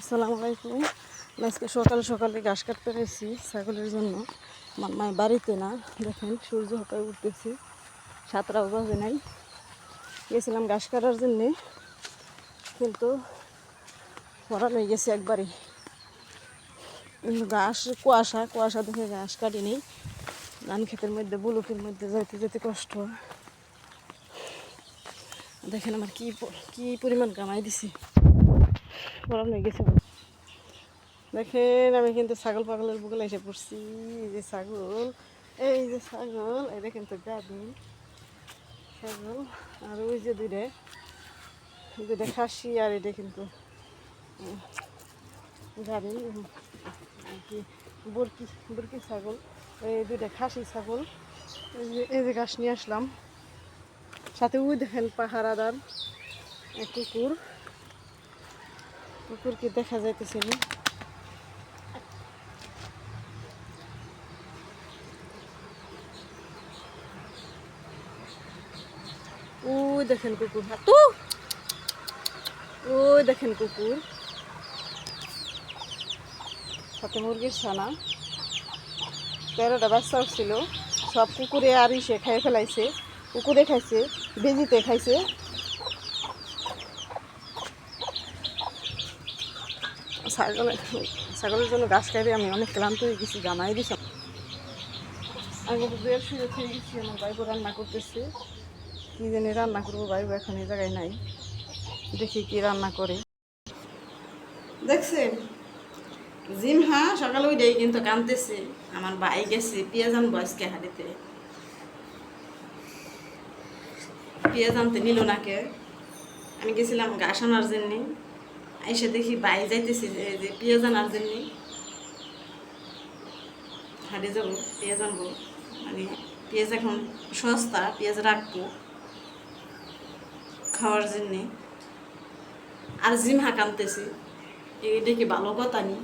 আসসালামু আলাইকুম। আজকে সকাল সকালে ঘাস কাটতে গেছি ছাগলের জন্য। আমার মায়ের বাড়িতে না, দেখেন সূর্য হয়ে উঠতেছি, 7টাও বাজে নাই। গেছিলাম ঘাস কাটার জন্যে, কিন্তু পড়ান হয়ে গেছে একবারে। ঘাস কুয়াশা কুয়াশা দেখে ঘাস কাটি নেই। ধান ক্ষেতের মধ্যে বুলুকের মধ্যে যাইতে যেতে কষ্ট। দেখেন আমার কি পরিমাণ কামাই দিছি, পড়ান হয়ে গেছে। দেখেন আমি কিন্তু ছাগল পাগলের বুকলে এসে পড়ছি। এই যে ছাগল, এটা কিন্তু গাভিন ছাগল। আর ওই যে দুইটা খাসি, আর এটা কিন্তু গাভিন কি বুরকি ছাগল। এই দুইটা খাসি ছাগল। এই যে ঘাস নিয়ে আসলাম। সাথে ওই দেখেন পাহারাদার কুকুর কি দেখা যাইতেছে না। ওই দেখেন কুকুর, হাতু ওই দেখেন কুকুর, সাথে মুরগির ছানা। 13টা বাচ্চা উঠছিল, সব কুকুরে আর ইসে খাই ফেলাইছে। কুকুরে খাইছে, বেজিতে খাইছে। ছাগলের জন্য ঘাস খাইতে আমি অনেক ক্লান্ত হয়ে গেছি, জামাই দিছি। আমি দুয়ের শুয়ে খেয়ে গেছি। আমার বাইবু রান্না করতেছে, কী জানি রান্না করবো। বাইবু এখন এই জায়গায় নাই, দেখি কি রান্না করে। দেখছেন জিমহা সকালে ওইটাই কিন্তু কানতেছে। আমার ভাই গেছে পেঁয়াজ আনবো আজকে হাড়িতে। পেঁয়াজ আনতে নিল নাকে। আমি গেছিলাম ঘাস আনার জন্যে, এসে দেখি ভাই যাইতেছে যে পেঁয়াজ আনার জন্যে। হাটে যাবো, পেঁয়াজ আনবো। মানে পেঁয়াজ এখন সস্তা, পেঁয়াজ রাখবো খাওয়ার জন্যে। আর জিমহা কানতেছে, এটা কি ভালো কথা নি?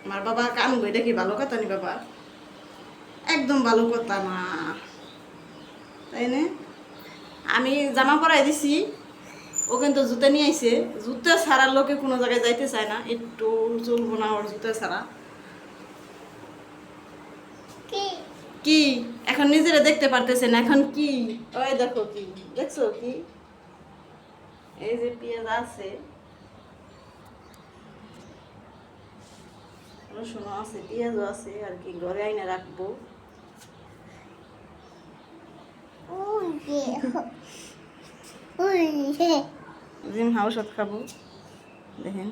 আমার বাবা কানবো, এটা কি ভালো কথা নি বাবা? একদম ভালো কথা না, তাই না? আমি জামা পরাই দিছি, ও কিন্তু জুতা নিয়ে আইছে। জুতা ছাড়ার লোকে কোনো জায়গায় যাইতে চায় না, একটু চলবো না ওর জুতা ছাড়া। কি এখন নিজেরা দেখতে পারতেছে না? এখন কি ওই দেখো, কি দেখছো? কি এই যে পেঁয়াজ আছে, রসুন আছে, পেঁয়াজও আছে, আর কি ঘরে আইনে রাখবো। জিমহা ওষুধ খাবো, দেখেন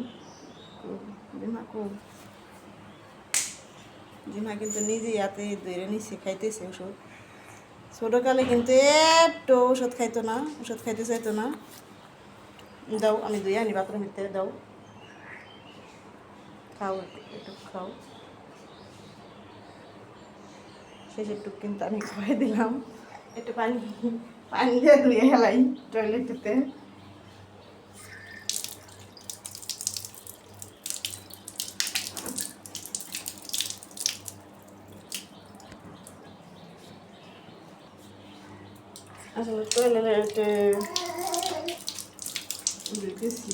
জিমহা কিন্তু নিজেই হাতে ধরে নিচ্ছে, খাইতেছে ওষুধ। ছোটোকালে কিন্তু একটু ওষুধ খাইতো না, ওষুধ খাইতে চাইতো না। দাও, আমি দুই আনি বাপের ভিতরে দাও, খাও একটু খাও। শেষের টুক কিন্তু আমি খাওয়াই দিলাম। একটু পানি দিয়ে ধুয়ে হেলাই টয়লেটেতে। আসলে টয়লেটে দেখেছি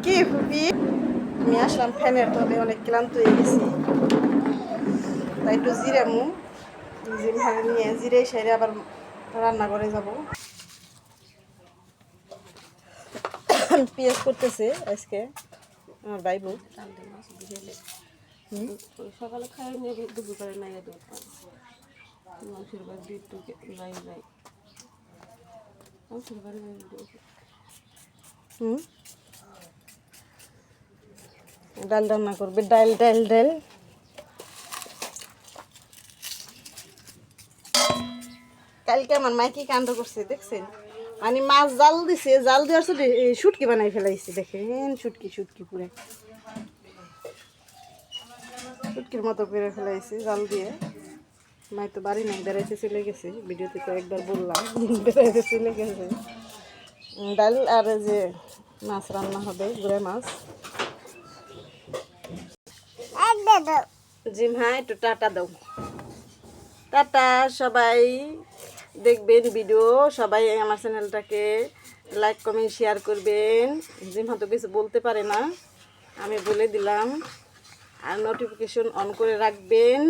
কি ফুপি। আমি আসলাম ফ্যানের তলে, অনেক ক্লান্ত হয়ে গেছি, তাই একটু জিরামু। জিমহারে নিয়ে জিরে সেরে আবার রান্না করে যাব। পেঁয়াজ করতেছে আজকে আমার বাইবু। সকালে খাই নিয়ে দুপুর করে নাই মাংসের বাড়ি একটু যাই মাংসের বাড়ি ডাল রান্না করবে, ডাল ডাল ডাল। কালকে আমার মা কি কাণ্ড করছে দেখছেন? মানে মাছ জাল দিছে, জাল দেওয়ার সাথে শুটকি বানাই ফেলাইছে। দেখেন শুটকি পুরে শুটকির মতো করে ফেলাইছে জাল দিয়ে। মায়ের তো বাড়ি নাই, বেড়াইতে চলে গেছে। ভিডিওতে কয়েকবার বললাম বেড়াইতে চলে গেছে। ডাল আর যে মাছ রান্না হবে, গুড়া মাছ। জিমহা একটু টাটা দাও। টাটা সবাই, দেখবেন ভিডিও, সবাই আমার চ্যানেলটাকে লাইক কমেন্ট শেয়ার করবেন। জিমহা তো কিছু বলতে পারে না, আমি বলে দিলাম। আর নোটিফিকেশন অন করে রাখবেন।